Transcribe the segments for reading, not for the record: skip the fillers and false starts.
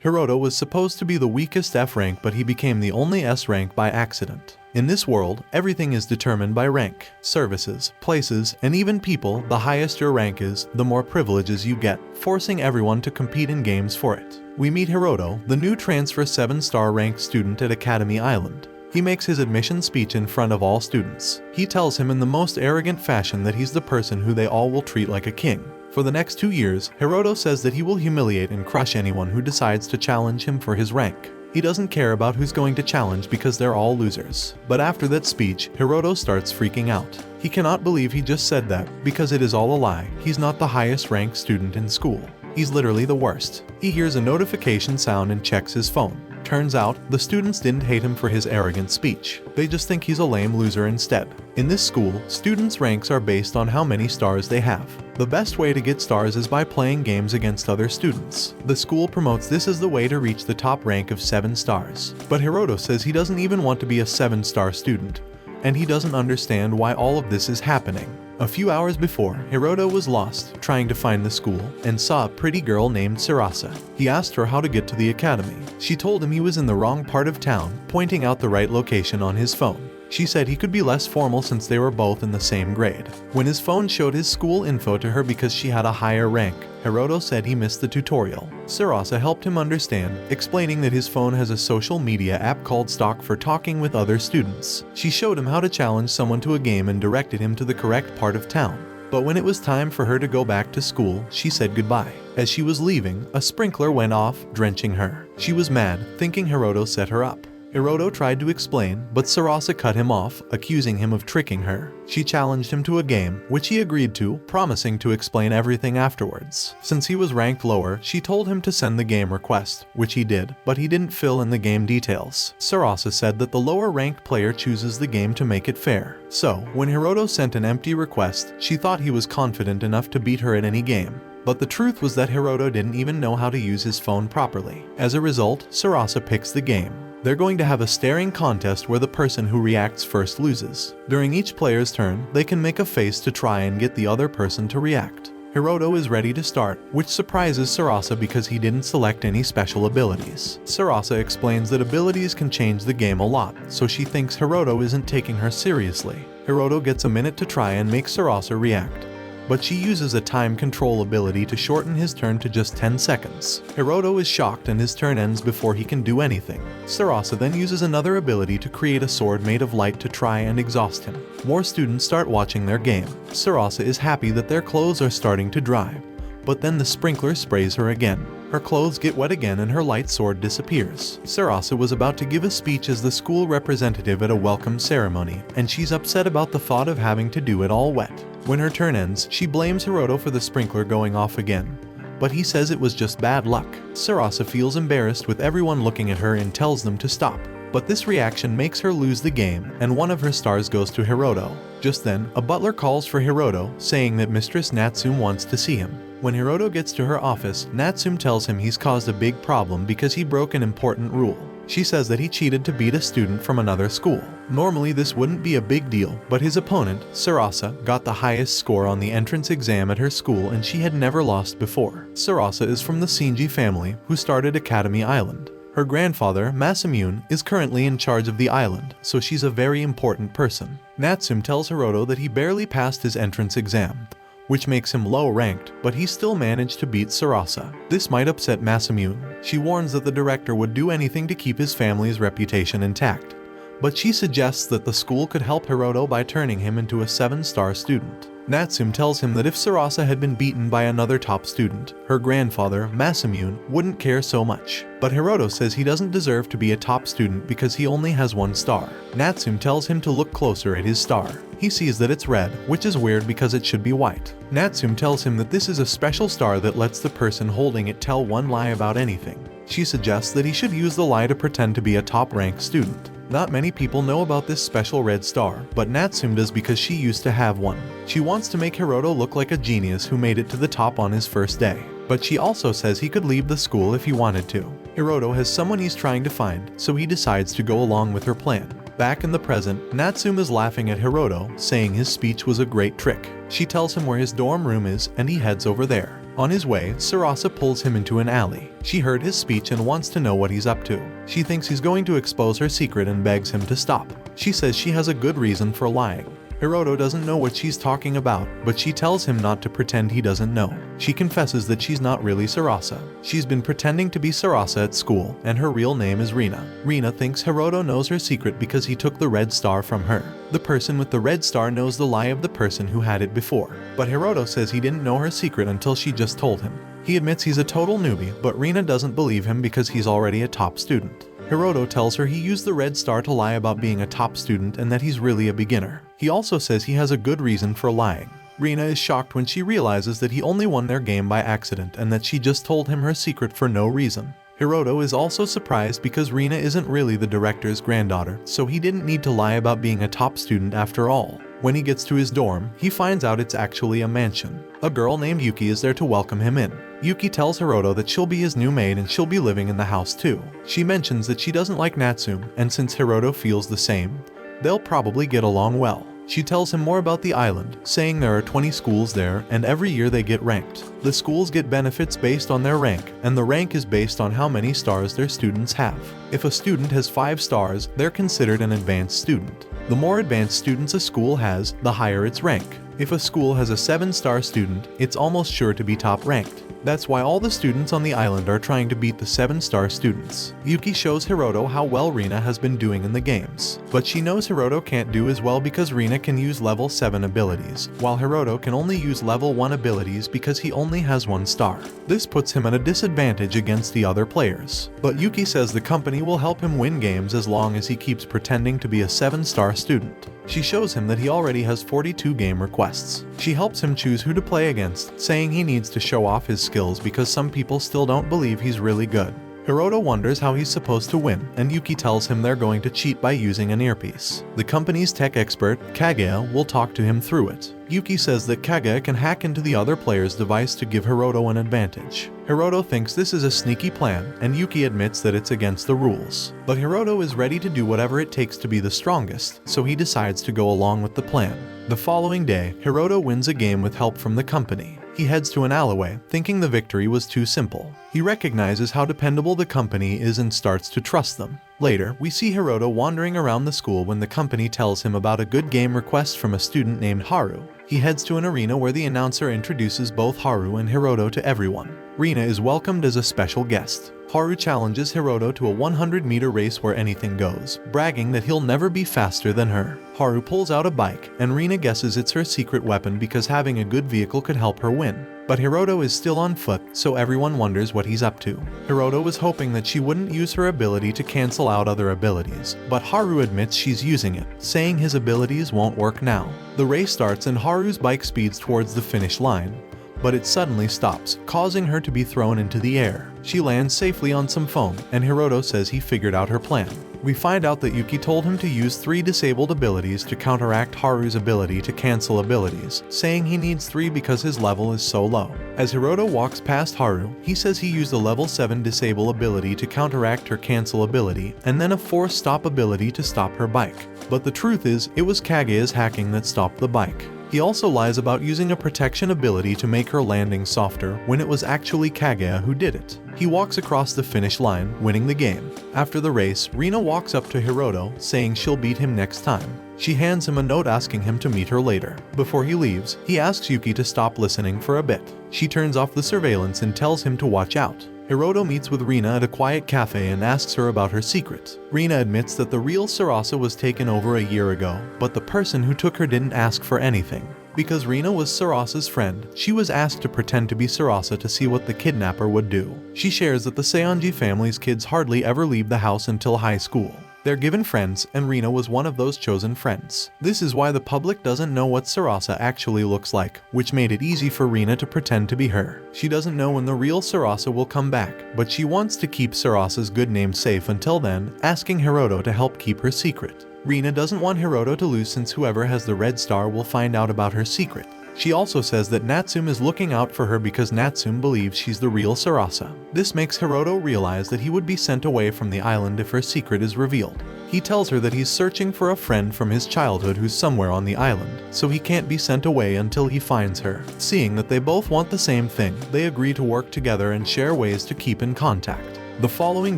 Hiroto was supposed to be the weakest F rank, but he became the only S rank by accident. In this world, everything is determined by rank, services, places, and even people. The highest your rank is, the more privileges you get, forcing everyone to compete in games for it. We meet Hiroto, the new transfer 7-star ranked student at Academy Island. He makes his admission speech in front of all students. He tells him in the most arrogant fashion that he's the person who they all will treat like a king. For the next 2 years, Hiroto says that he will humiliate and crush anyone who decides to challenge him for his rank. He doesn't care about who's going to challenge because they're all losers. But after that speech, Hiroto starts freaking out. He cannot believe he just said that, because it is all a lie. He's not the highest ranked student in school. He's literally the worst. He hears a notification sound and checks his phone. Turns out, the students didn't hate him for his arrogant speech. They just think he's a lame loser instead. In this school, students' ranks are based on how many stars they have. The best way to get stars is by playing games against other students. The school promotes this as the way to reach the top rank of 7 stars. But Hiroto says he doesn't even want to be a 7-star student, and he doesn't understand why all of this is happening. A few hours before, Hiroto was lost, trying to find the school, and saw a pretty girl named Sarasa. He asked her how to get to the academy. She told him he was in the wrong part of town, pointing out the right location on his phone. She said he could be less formal since they were both in the same grade. When his phone showed his school info to her because she had a higher rank, Hiroto said he missed the tutorial. Sarasa helped him understand, explaining that his phone has a social media app called Stock for talking with other students. She showed him how to challenge someone to a game and directed him to the correct part of town. But when it was time for her to go back to school, she said goodbye. As she was leaving, a sprinkler went off, drenching her. She was mad, thinking Hiroto set her up. Hiroto tried to explain, but Sarasa cut him off, accusing him of tricking her. She challenged him to a game, which he agreed to, promising to explain everything afterwards. Since he was ranked lower, she told him to send the game request, which he did, but he didn't fill in the game details. Sarasa said that the lower-ranked player chooses the game to make it fair. So, when Hiroto sent an empty request, she thought he was confident enough to beat her at any game. But the truth was that Hiroto didn't even know how to use his phone properly. As a result, Sarasa picks the game. They're going to have a staring contest where the person who reacts first loses. During each player's turn, they can make a face to try and get the other person to react. Hiroto is ready to start, which surprises Sarasa because he didn't select any special abilities. Sarasa explains that abilities can change the game a lot, so she thinks Hiroto isn't taking her seriously. Hiroto gets a minute to try and make Sarasa react, but she uses a time control ability to shorten his turn to just 10 seconds. Hiroto is shocked and his turn ends before he can do anything. Sarasa then uses another ability to create a sword made of light to try and exhaust him. More students start watching their game. Sarasa is happy that their clothes are starting to dry, but then the sprinkler sprays her again. Her clothes get wet again and her light sword disappears. Sarasa was about to give a speech as the school representative at a welcome ceremony, and she's upset about the thought of having to do it all wet. When her turn ends, she blames Hiroto for the sprinkler going off again, but he says it was just bad luck. Sarasa feels embarrassed with everyone looking at her and tells them to stop. But this reaction makes her lose the game, and one of her stars goes to Hiroto. Just then, a butler calls for Hiroto, saying that Mistress Natsume wants to see him. When Hiroto gets to her office, Natsume tells him he's caused a big problem because he broke an important rule. She says that he cheated to beat a student from another school. Normally this wouldn't be a big deal, but his opponent, Sarasa, got the highest score on the entrance exam at her school and she had never lost before. Sarasa is from the Shinji family, who started Academy Island. Her grandfather, Masamune, is currently in charge of the island, so she's a very important person. Natsume tells Hiroto that he barely passed his entrance exam, which makes him low-ranked, but he still managed to beat Sarasa. This might upset Masamune. She warns that the director would do anything to keep his family's reputation intact, but she suggests that the school could help Hiroto by turning him into a 7-star student. Natsume tells him that if Sarasa had been beaten by another top student, her grandfather, Masamune, wouldn't care so much. But Hiroto says he doesn't deserve to be a top student because he only has 1 star. Natsume tells him to look closer at his star. He sees that it's red, which is weird because it should be white. Natsume tells him that this is a special star that lets the person holding it tell one lie about anything. She suggests that he should use the lie to pretend to be a top-ranked student. Not many people know about this special red star, but Natsume does because she used to have one. She wants to make Hiroto look like a genius who made it to the top on his first day. But she also says he could leave the school if he wanted to. Hiroto has someone he's trying to find, so he decides to go along with her plan. Back in the present, Natsume is laughing at Hiroto, saying his speech was a great trick. She tells him where his dorm room is and he heads over there. On his way, Sarasa pulls him into an alley. She heard his speech and wants to know what he's up to. She thinks he's going to expose her secret and begs him to stop. She says she has a good reason for lying. Hiroto doesn't know what she's talking about, but she tells him not to pretend he doesn't know. She confesses that she's not really Sarasa. She's been pretending to be Sarasa at school, and her real name is Rina. Rina thinks Hiroto knows her secret because he took the red star from her. The person with the red star knows the lie of the person who had it before. But Hiroto says he didn't know her secret until she just told him. He admits he's a total newbie, but Rina doesn't believe him because he's already a top student. Hiroto tells her he used the red star to lie about being a top student and that he's really a beginner. He also says he has a good reason for lying. Rina is shocked when she realizes that he only won their game by accident and that she just told him her secret for no reason. Hiroto is also surprised because Rina isn't really the director's granddaughter, so he didn't need to lie about being a top student after all. When he gets to his dorm, he finds out it's actually a mansion. A girl named Yuki is there to welcome him in. Yuki tells Hiroto that she'll be his new maid and she'll be living in the house too. She mentions that she doesn't like Natsume, and since Hiroto feels the same, they'll probably get along well. She tells him more about the island, saying there are 20 schools there and every year they get ranked. The schools get benefits based on their rank, and the rank is based on how many stars their students have. If a student has 5 stars, they're considered an advanced student. The more advanced students a school has, the higher its rank. If a school has a 7-star student, it's almost sure to be top ranked. That's why all the students on the island are trying to beat the 7-star students. Yuki shows Hiroto how well Rina has been doing in the games, but she knows Hiroto can't do as well because Rina can use level 7 abilities, while Hiroto can only use level 1 abilities because he only has 1 star. This puts him at a disadvantage against the other players. But Yuki says the company will help him win games as long as he keeps pretending to be a 7-star student. She shows him that he already has 42 game requests. She helps him choose who to play against, saying he needs to show off his skills because some people still don't believe he's really good. Hiroto wonders how he's supposed to win, and Yuki tells him they're going to cheat by using an earpiece. The company's tech expert, Kaguya, will talk to him through it. Yuki says that Kaguya can hack into the other player's device to give Hiroto an advantage. Hiroto thinks this is a sneaky plan, and Yuki admits that it's against the rules. But Hiroto is ready to do whatever it takes to be the strongest, so he decides to go along with the plan. The following day, Hiroto wins a game with help from the company. He heads to an alleyway, thinking the victory was too simple. He recognizes how dependable the company is and starts to trust them. Later, we see Hiroto wandering around the school when the company tells him about a good game request from a student named Haru. He heads to an arena where the announcer introduces both Haru and Hiroto to everyone. Rina is welcomed as a special guest. Haru challenges Hiroto to a 100-meter race where anything goes, bragging that he'll never be faster than her. Haru pulls out a bike, and Rina guesses it's her secret weapon because having a good vehicle could help her win. But Hiroto is still on foot, so everyone wonders what he's up to. Hiroto was hoping that she wouldn't use her ability to cancel out other abilities, but Haru admits she's using it, saying his abilities won't work now. The race starts and Haru's bike speeds towards the finish line, but it suddenly stops, causing her to be thrown into the air. She lands safely on some foam, and Hiroto says he figured out her plan. We find out that Yuki told him to use 3 disabled abilities to counteract Haru's ability to cancel abilities, saying he needs 3 because his level is so low. As Hiroto walks past Haru, he says he used a level 7 disable ability to counteract her cancel ability, and then a force stop ability to stop her bike. But the truth is, it was Kaguya's hacking that stopped the bike. He also lies about using a protection ability to make her landing softer when it was actually Kaguya who did it. He walks across the finish line, winning the game. After the race, Rina walks up to Hiroto, saying she'll beat him next time. She hands him a note asking him to meet her later. Before he leaves, he asks Yuki to stop listening for a bit. She turns off the surveillance and tells him to watch out. Hiroto meets with Rina at a quiet cafe and asks her about her secret. Rina admits that the real Sarasa was taken over a year ago, but the person who took her didn't ask for anything. Because Rina was Sarasa's friend, she was asked to pretend to be Sarasa to see what the kidnapper would do. She shares that the Seonji family's kids hardly ever leave the house until high school. They're given friends, and Rina was one of those chosen friends. This is why the public doesn't know what Sarasa actually looks like, which made it easy for Rina to pretend to be her. She doesn't know when the real Sarasa will come back, but she wants to keep Sarasa's good name safe until then, asking Hiroto to help keep her secret. Rina doesn't want Hiroto to lose since whoever has the red star will find out about her secret. She also says that Natsume is looking out for her because Natsume believes she's the real Sarasa. This makes Hiroto realize that he would be sent away from the island if her secret is revealed. He tells her that he's searching for a friend from his childhood who's somewhere on the island, so he can't be sent away until he finds her. Seeing that they both want the same thing, they agree to work together and share ways to keep in contact. The following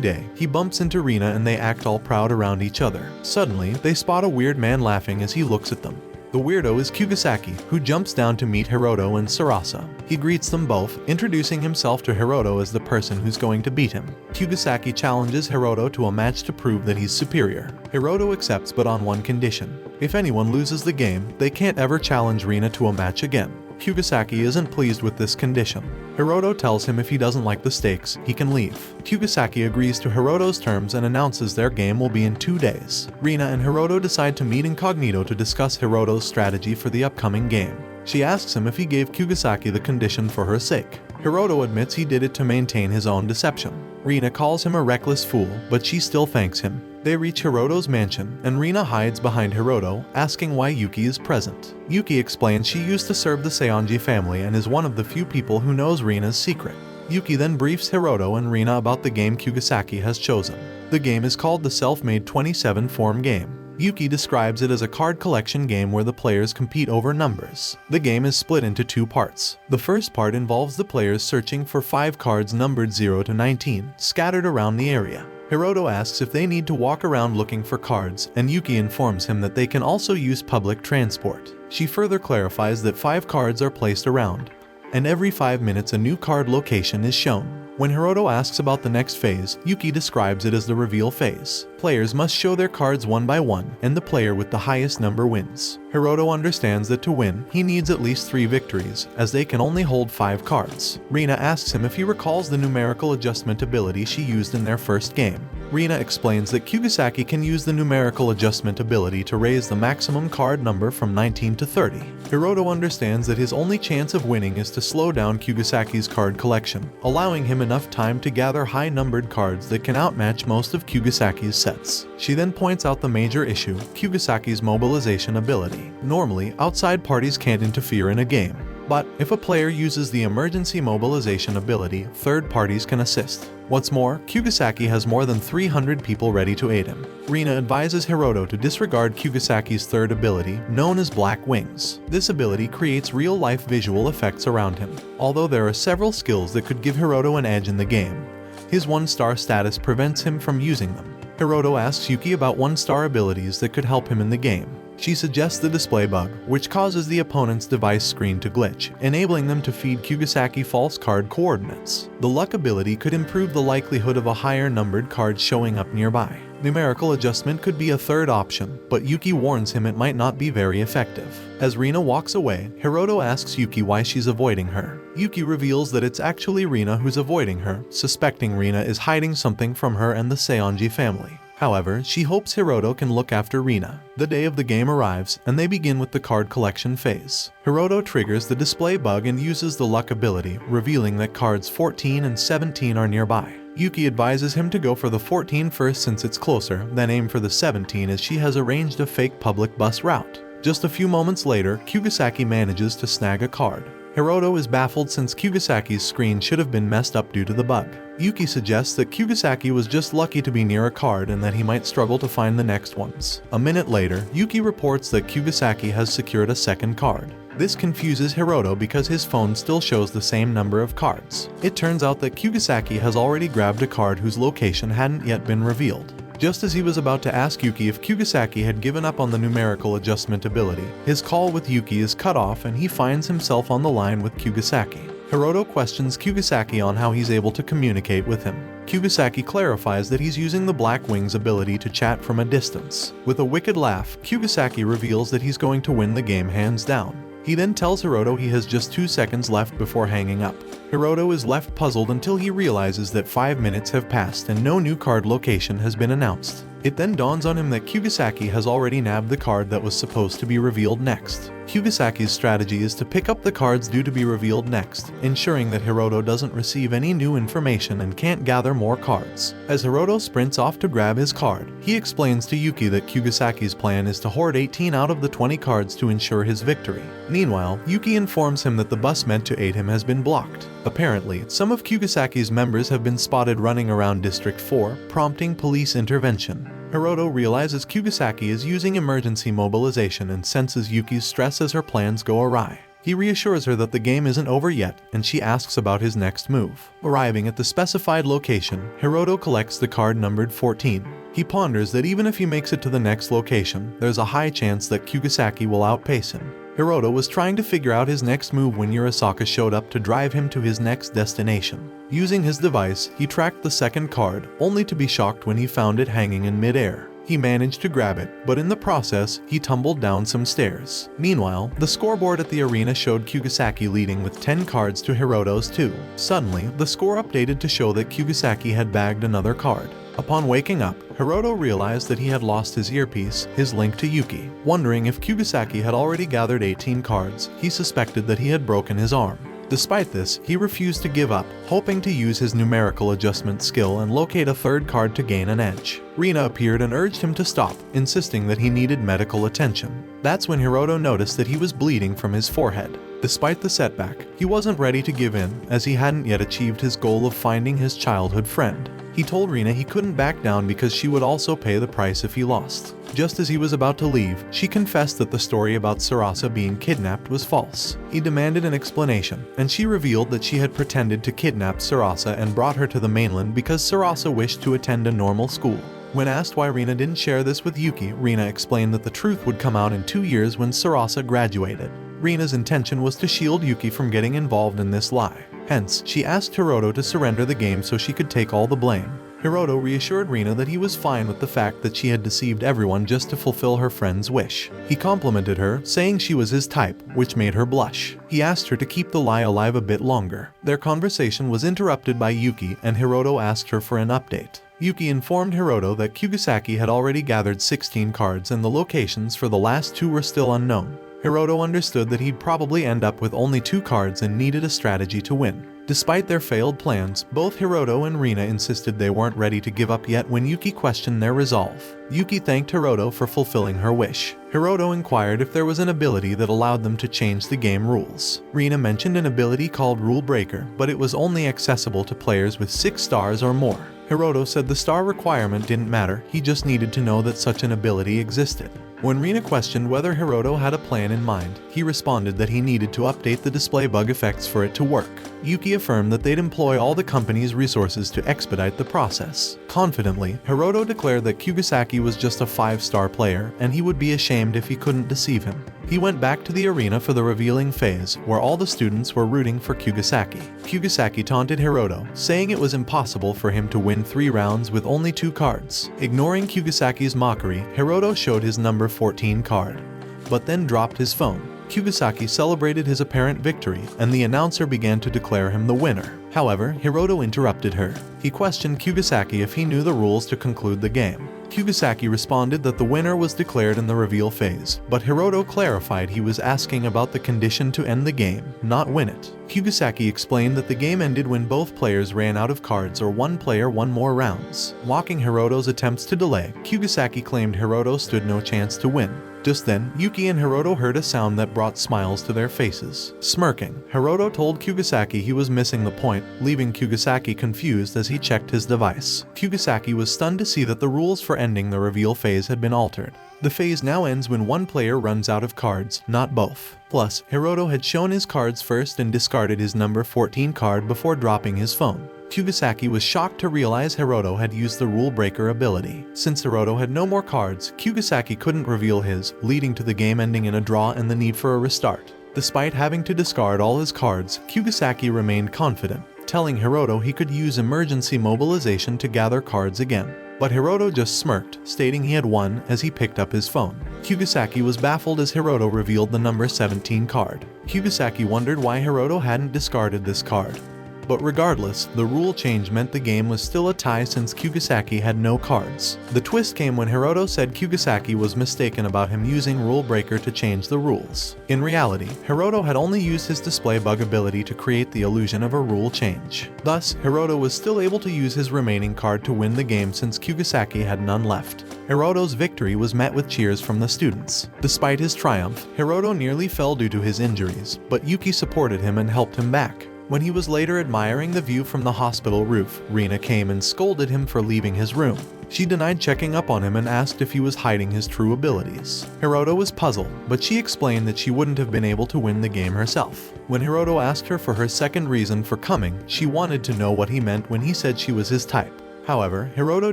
day, he bumps into Rina and they act all proud around each other. Suddenly, they spot a weird man laughing as he looks at them. The weirdo is Kugisaki, who jumps down to meet Hiroto and Sarasa. He greets them both, introducing himself to Hiroto as the person who's going to beat him. Kugisaki challenges Hiroto to a match to prove that he's superior. Hiroto accepts, but on one condition. If anyone loses the game, they can't ever challenge Rina to a match again. Kugisaki isn't pleased with this condition. Hiroto tells him if he doesn't like the stakes, he can leave. Kugisaki agrees to Hiroto's terms and announces their game will be in 2 days. Rina and Hiroto decide to meet incognito to discuss Hiroto's strategy for the upcoming game. She asks him if he gave Kugisaki the condition for her sake. Hiroto admits he did it to maintain his own deception. Rina calls him a reckless fool, but she still thanks him. They reach Hiroto's mansion, and Rina hides behind Hiroto, asking why Yuki is present. Yuki explains she used to serve the Seonji family and is one of the few people who knows Rina's secret. Yuki then briefs Hiroto and Rina about the game Kugisaki has chosen. The game is called the Self-Made 27 Form Game. Yuki describes it as a card collection game where the players compete over numbers. The game is split into 2 parts. The first part involves the players searching for 5 cards numbered 0 to 19, scattered around the area. Hiroto asks if they need to walk around looking for cards, and Yuki informs him that they can also use public transport. She further clarifies that 5 cards are placed around, and every 5 minutes a new card location is shown. When Hiroto asks about the next phase, Yuki describes it as the reveal phase. Players must show their cards one by one, and the player with the highest number wins. Hiroto understands that to win, he needs at least 3 victories, as they can only hold 5 cards. Rina asks him if he recalls the numerical adjustment ability she used in their first game. Rina explains that Kugisaki can use the numerical adjustment ability to raise the maximum card number from 19 to 30. Hiroto understands that his only chance of winning is to slow down Kugisaki's card collection, allowing him enough time to gather high-numbered cards that can outmatch most of Kugisaki's sets. She then points out the major issue, Kugisaki's mobilization ability. Normally, outside parties can't interfere in a game, but if a player uses the emergency mobilization ability, third parties can assist. What's more, Kugisaki has more than 300 people ready to aid him. Rina advises Hiroto to disregard Kugisaki's third ability, known as Black Wings. This ability creates real-life visual effects around him. Although there are several skills that could give Hiroto an edge in the game, his 1-star status prevents him from using them. Hiroto asks Yuki about 1-star abilities that could help him in the game. She suggests the display bug, which causes the opponent's device screen to glitch, enabling them to feed Kugisaki false card coordinates. The luck ability could improve the likelihood of a higher numbered card showing up nearby. Numerical adjustment could be a third option, but Yuki warns him it might not be very effective. As Rina walks away, Hiroto asks Yuki why she's avoiding her. Yuki reveals that it's actually Rina who's avoiding her, suspecting Rina is hiding something from her and the Seonji family. However, she hopes Hiroto can look after Rina. The day of the game arrives, and they begin with the card collection phase. Hiroto triggers the display bug and uses the luck ability, revealing that cards 14 and 17 are nearby. Yuki advises him to go for the 14 first since it's closer, then aim for the 17 as she has arranged a fake public bus route. Just a few moments later, Kugisaki manages to snag a card. Hiroto is baffled since Kugisaki's screen should have been messed up due to the bug. Yuki suggests that Kugisaki was just lucky to be near a card and that he might struggle to find the next ones. A minute later, Yuki reports that Kugisaki has secured a second card. This confuses Hiroto because his phone still shows the same number of cards. It turns out that Kugisaki has already grabbed a card whose location hadn't yet been revealed. Just as he was about to ask Yuki if Kugisaki had given up on the numerical adjustment ability, his call with Yuki is cut off and he finds himself on the line with Kugisaki. Hiroto questions Kugisaki on how he's able to communicate with him. Kugisaki clarifies that he's using the Black Wings ability to chat from a distance. With a wicked laugh, Kugisaki reveals that he's going to win the game hands down. He then tells Hiroto he has just 2 seconds left before hanging up. Hiroto is left puzzled until he realizes that 5 minutes have passed and no new card location has been announced. It then dawns on him that Kugisaki has already nabbed the card that was supposed to be revealed next. Kugisaki's strategy is to pick up the cards due to be revealed next, ensuring that Hiroto doesn't receive any new information and can't gather more cards. As Hiroto sprints off to grab his card, he explains to Yuki that Kugisaki's plan is to hoard 18 out of the 20 cards to ensure his victory. Meanwhile, Yuki informs him that the bus meant to aid him has been blocked. Apparently, some of Kugisaki's members have been spotted running around District 4, prompting police intervention. Hiroto realizes Kugisaki is using emergency mobilization and senses Yuki's stress as her plans go awry. He reassures her that the game isn't over yet, and she asks about his next move. Arriving at the specified location, Hiroto collects the card numbered 14. He ponders that even if he makes it to the next location, there's a high chance that Kugisaki will outpace him. Hiroto was trying to figure out his next move when Urasaka showed up to drive him to his next destination. Using his device, he tracked the second card, only to be shocked when he found it hanging in midair. He managed to grab it, but in the process, he tumbled down some stairs. Meanwhile, the scoreboard at the arena showed Kugisaki leading with 10 cards to Hiroto's 2. Suddenly, the score updated to show that Kugisaki had bagged another card. Upon waking up, Hiroto realized that he had lost his earpiece, his link to Yuki. Wondering if Kugisaki had already gathered 18 cards, he suspected that he had broken his arm. Despite this, he refused to give up, hoping to use his numerical adjustment skill and locate a third card to gain an edge. Rina appeared and urged him to stop, insisting that he needed medical attention. That's when Hiroto noticed that he was bleeding from his forehead. Despite the setback, he wasn't ready to give in, as he hadn't yet achieved his goal of finding his childhood friend. He told Rina he couldn't back down because she would also pay the price if he lost. Just as he was about to leave, she confessed that the story about Sarasa being kidnapped was false. He demanded an explanation, and she revealed that she had pretended to kidnap Sarasa and brought her to the mainland because Sarasa wished to attend a normal school. When asked why Rina didn't share this with Yuki, Rina explained that the truth would come out in 2 years when Sarasa graduated. Rina's intention was to shield Yuki from getting involved in this lie. Hence, she asked Hiroto to surrender the game so she could take all the blame. Hiroto reassured Rina that he was fine with the fact that she had deceived everyone just to fulfill her friend's wish. He complimented her, saying she was his type, which made her blush. He asked her to keep the lie alive a bit longer. Their conversation was interrupted by Yuki, and Hiroto asked her for an update. Yuki informed Hiroto that Kugisaki had already gathered 16 cards and the locations for the last 2 were still unknown. Hiroto understood that he'd probably end up with only 2 cards and needed a strategy to win. Despite their failed plans, both Hiroto and Rina insisted they weren't ready to give up yet when Yuki questioned their resolve. Yuki thanked Hiroto for fulfilling her wish. Hiroto inquired if there was an ability that allowed them to change the game rules. Rina mentioned an ability called Rule Breaker, but it was only accessible to players with 6 stars or more. Hiroto said the star requirement didn't matter, he just needed to know that such an ability existed. When Rina questioned whether Hiroto had a plan in mind, he responded that he needed to update the display bug effects for it to work. Yuki affirmed that they'd employ all the company's resources to expedite the process. Confidently, Hiroto declared that Kugisaki was just a 5-star player, and he would be ashamed if he couldn't deceive him. He went back to the arena for the revealing phase, where all the students were rooting for Kugisaki. Kugisaki taunted Hiroto, saying it was impossible for him to win 3 rounds with only 2 cards. Ignoring Kugisaki's mockery, Hiroto showed his number 14 card, but then dropped his phone. Kugisaki celebrated his apparent victory, and the announcer began to declare him the winner. However, Hiroto interrupted her. He questioned Kugisaki if he knew the rules to conclude the game. Kugisaki responded that the winner was declared in the reveal phase, but Hiroto clarified he was asking about the condition to end the game, not win it. Kugisaki explained that the game ended when both players ran out of cards or one player won more rounds. Mocking Hiroto's attempts to delay, Kugisaki claimed Hiroto stood no chance to win. Just then, Yuki and Hiroto heard a sound that brought smiles to their faces. Smirking, Hiroto told Kugisaki he was missing the point, leaving Kugisaki confused as he checked his device. Kugisaki was stunned to see that the rules for ending the reveal phase had been altered. The phase now ends when one player runs out of cards, not both. Plus, Hiroto had shown his cards first and discarded his number 14 card before dropping his phone. Kugisaki was shocked to realize Hiroto had used the Rule Breaker ability. Since Hiroto had no more cards, Kugisaki couldn't reveal his, leading to the game ending in a draw and the need for a restart. Despite having to discard all his cards, Kugisaki remained confident, telling Hiroto he could use emergency mobilization to gather cards again. But Hiroto just smirked, stating he had won as he picked up his phone. Kugisaki was baffled as Hiroto revealed the number 17 card. Kugisaki wondered why Hiroto hadn't discarded this card. But regardless, the rule change meant the game was still a tie since Kugisaki had no cards. The twist came when Hiroto said Kugisaki was mistaken about him using Rule Breaker to change the rules. In reality, Hiroto had only used his display bug ability to create the illusion of a rule change. Thus, Hiroto was still able to use his remaining card to win the game since Kugisaki had none left. Hiroto's victory was met with cheers from the students. Despite his triumph, Hiroto nearly fell due to his injuries, but Yuki supported him and helped him back. When he was later admiring the view from the hospital roof, Rina came and scolded him for leaving his room. She denied checking up on him and asked if he was hiding his true abilities. Hiroto was puzzled, but she explained that she wouldn't have been able to win the game herself. When Hiroto asked her for her second reason for coming, she wanted to know what he meant when he said she was his type. However, Hiroto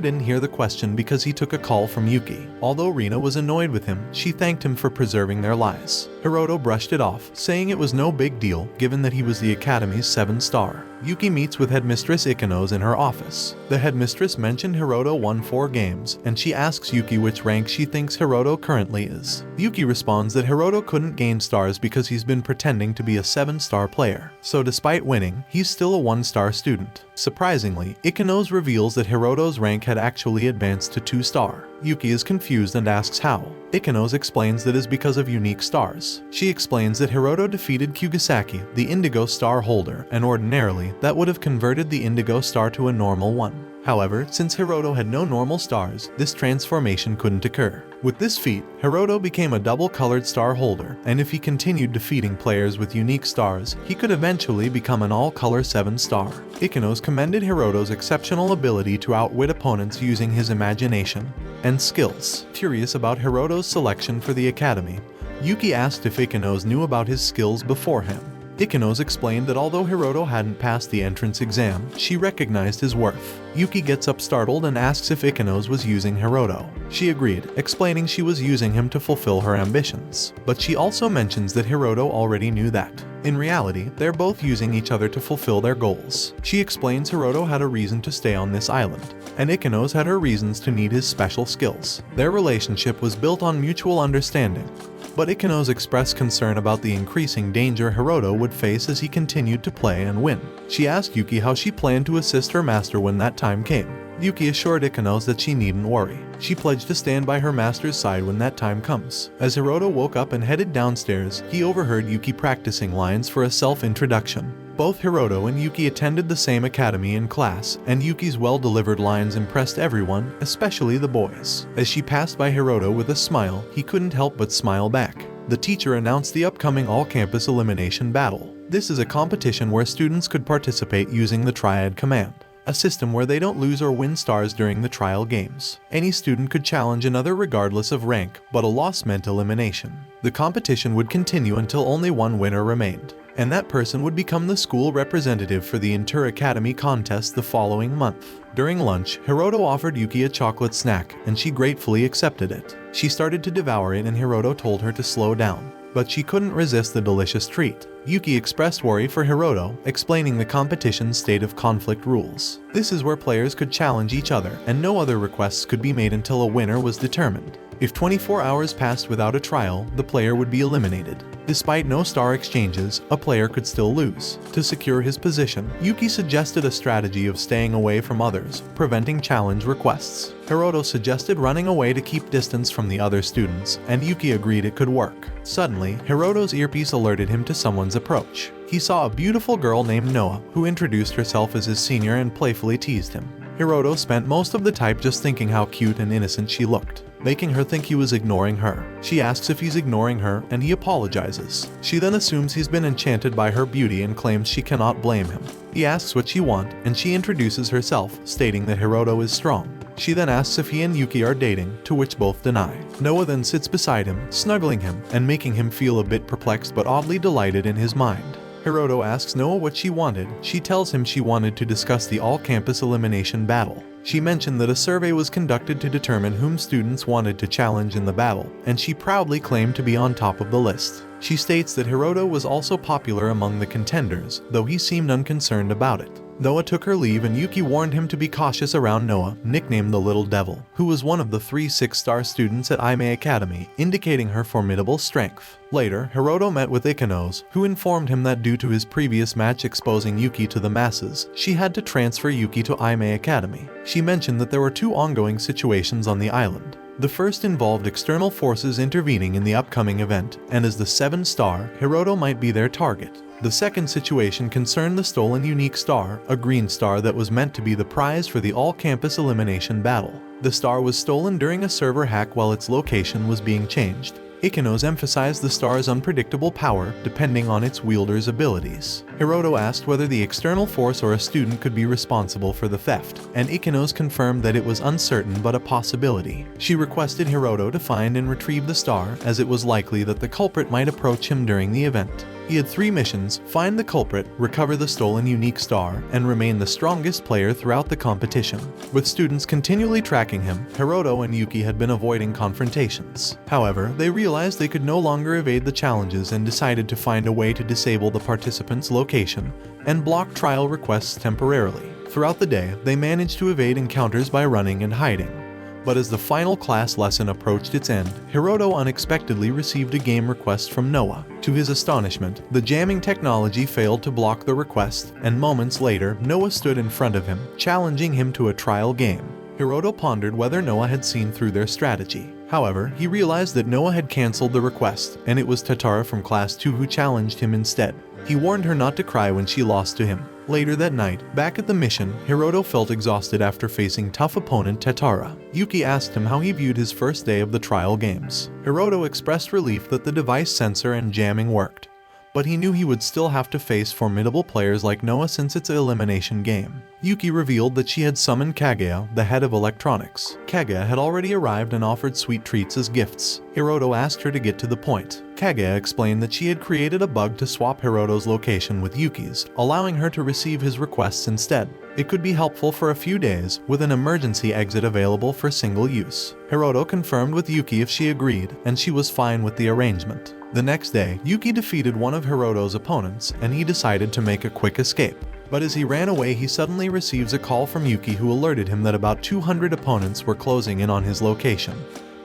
didn't hear the question because he took a call from Yuki. Although Rina was annoyed with him, she thanked him for preserving their lives. Hiroto brushed it off, saying it was no big deal given that he was the Academy's 7-star. Yuki meets with Headmistress Ikanos in her office. The headmistress mentioned Hiroto won 4 games, and she asks Yuki which rank she thinks Hiroto currently is. Yuki responds that Hiroto couldn't gain stars because he's been pretending to be a 7-star player. So despite winning, he's still a 1-star student. Surprisingly, Ikanos reveals that Hiroto's rank had actually advanced to 2-star. Yuki is confused and asks how. Ikanos explains that it is because of unique stars. She explains that Hiroto defeated Kugisaki, the Indigo Star holder, and ordinarily, that would have converted the Indigo Star to a normal one. However, since Hiroto had no normal stars, this transformation couldn't occur. With this feat, Hiroto became a double-colored star holder, and if he continued defeating players with unique stars, he could eventually become an all-color 7-star. Ikanos commended Hiroto's exceptional ability to outwit opponents using his imagination and skills. Curious about Hiroto's selection for the Academy, Yuki asked if Ikanos knew about his skills beforehand. Ikanos explained that although Hiroto hadn't passed the entrance exam, she recognized his worth. Yuki gets up startled and asks if Ikanos was using Hiroto. She agreed, explaining she was using him to fulfill her ambitions. But she also mentions that Hiroto already knew that. In reality, they're both using each other to fulfill their goals. She explains Hiroto had a reason to stay on this island, and Ikanos had her reasons to need his special skills. Their relationship was built on mutual understanding. But Ikanos expressed concern about the increasing danger Hiroto would face as he continued to play and win. She asked Yuki how she planned to assist her master when that time came. Yuki assured Ikanos that she needn't worry. She pledged to stand by her master's side when that time comes. As Hiroto woke up and headed downstairs, he overheard Yuki practicing lines for a self-introduction. Both Hiroto and Yuki attended the same academy in class, and Yuki's well-delivered lines impressed everyone, especially the boys. As she passed by Hiroto with a smile, he couldn't help but smile back. The teacher announced the upcoming all-campus elimination battle. This is a competition where students could participate using the Triad command, a system where they don't lose or win stars during the trial games. Any student could challenge another regardless of rank, but a loss meant elimination. The competition would continue until only one winner remained, and that person would become the school representative for the Inter-Academy contest the following month. During lunch, Hiroto offered Yuki a chocolate snack, and she gratefully accepted it. She started to devour it and Hiroto told her to slow down, but she couldn't resist the delicious treat. Yuki expressed worry for Hiroto, explaining the competition's state of conflict rules. This is where players could challenge each other, and no other requests could be made until a winner was determined. If 24 hours passed without a trial, the player would be eliminated. Despite no star exchanges, a player could still lose. To secure his position, Yuki suggested a strategy of staying away from others, preventing challenge requests. Hiroto suggested running away to keep distance from the other students, and Yuki agreed it could work. Suddenly, Hiroto's earpiece alerted him to someone's approach. He saw a beautiful girl named Noa, who introduced herself as his senior and playfully teased him. Hiroto spent most of the time just thinking how cute and innocent she looked, making her think he was ignoring her. She asks if he's ignoring her, and he apologizes. She then assumes he's been enchanted by her beauty and claims she cannot blame him. He asks what she wants, and she introduces herself, stating that Hiroto is strong. She then asks if he and Yuki are dating, to which both deny. Noa then sits beside him, snuggling him, and making him feel a bit perplexed but oddly delighted in his mind. Hiroto asks Noa what she wanted. She tells him she wanted to discuss the all-campus elimination battle. She mentioned that a survey was conducted to determine whom students wanted to challenge in the battle, and she proudly claimed to be on top of the list. She states that Hiroto was also popular among the contenders, though he seemed unconcerned about it. Noa took her leave and Yuki warned him to be cautious around Noa, nicknamed the Little Devil, who was one of the 3 6-star students at Aimei Academy, indicating her formidable strength. Later, Hiroto met with Ikanos, who informed him that due to his previous match exposing Yuki to the masses, she had to transfer Yuki to Aimei Academy. She mentioned that there were 2 ongoing situations on the island. The first involved external forces intervening in the upcoming event, and as the 7-star, Hiroto might be their target. The second situation concerned the stolen unique star, a green star that was meant to be the prize for the all-campus elimination battle. The star was stolen during a server hack while its location was being changed. Ikenos emphasized the star's unpredictable power depending on its wielder's abilities. Hiroto asked whether the external force or a student could be responsible for the theft, and Ikenos confirmed that it was uncertain but a possibility. She requested Hiroto to find and retrieve the star, as it was likely that the culprit might approach him during the event. He had 3 missions: find the culprit, recover the stolen unique star, and remain the strongest player throughout the competition. With students continually tracking him, Hiroto and Yuki had been avoiding confrontations. However, they realized they could no longer evade the challenges and decided to find a way to disable the participant's location and block trial requests temporarily. Throughout the day, they managed to evade encounters by running and hiding. But as the final class lesson approached its end, Hiroto unexpectedly received a game request from Noah. To his astonishment, the jamming technology failed to block the request, and moments later, Noah stood in front of him, challenging him to a trial game. Hiroto pondered whether Noah had seen through their strategy. However, he realized that Noah had cancelled the request, and it was Tatara from Class 2 who challenged him instead. He warned her not to cry when she lost to him. Later that night, back at the mission, Hiroto felt exhausted after facing tough opponent Tatara. Yuki asked him how he viewed his first day of the trial games. Hiroto expressed relief that the device sensor and jamming worked, but he knew he would still have to face formidable players like Noah since it's an elimination game. Yuki revealed that she had summoned Kaguya, the head of electronics. Kaguya had already arrived and offered sweet treats as gifts. Hiroto asked her to get to the point. Kaguya explained that she had created a bug to swap Hiroto's location with Yuki's, allowing her to receive his requests instead. It could be helpful for a few days, with an emergency exit available for single use. Hiroto confirmed with Yuki if she agreed, and she was fine with the arrangement. The next day, Yuki defeated one of Hiroto's opponents, and he decided to make a quick escape. But as he ran away, he suddenly receives a call from Yuki who alerted him that about 200 opponents were closing in on his location,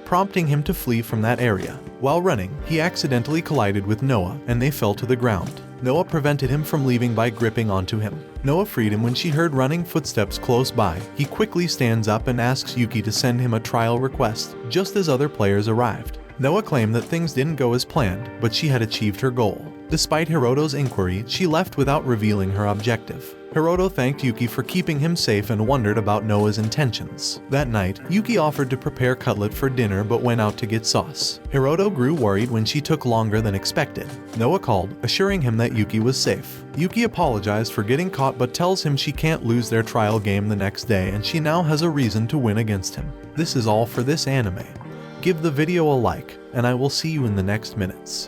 prompting him to flee from that area. While running, he accidentally collided with Noah, and they fell to the ground. Noah prevented him from leaving by gripping onto him. Noah freed him when she heard running footsteps close by. He quickly stands up and asks Yuki to send him a trial request, just as other players arrived. Noah claimed that things didn't go as planned, but she had achieved her goal. Despite Hiroto's inquiry, she left without revealing her objective. Hiroto thanked Yuki for keeping him safe and wondered about Noah's intentions. That night, Yuki offered to prepare cutlet for dinner but went out to get sauce. Hiroto grew worried when she took longer than expected. Noah called, assuring him that Yuki was safe. Yuki apologized for getting caught but tells him she can't lose their trial game the next day and she now has a reason to win against him. This is all for this anime. Give the video a like, and I will see you in the next minutes.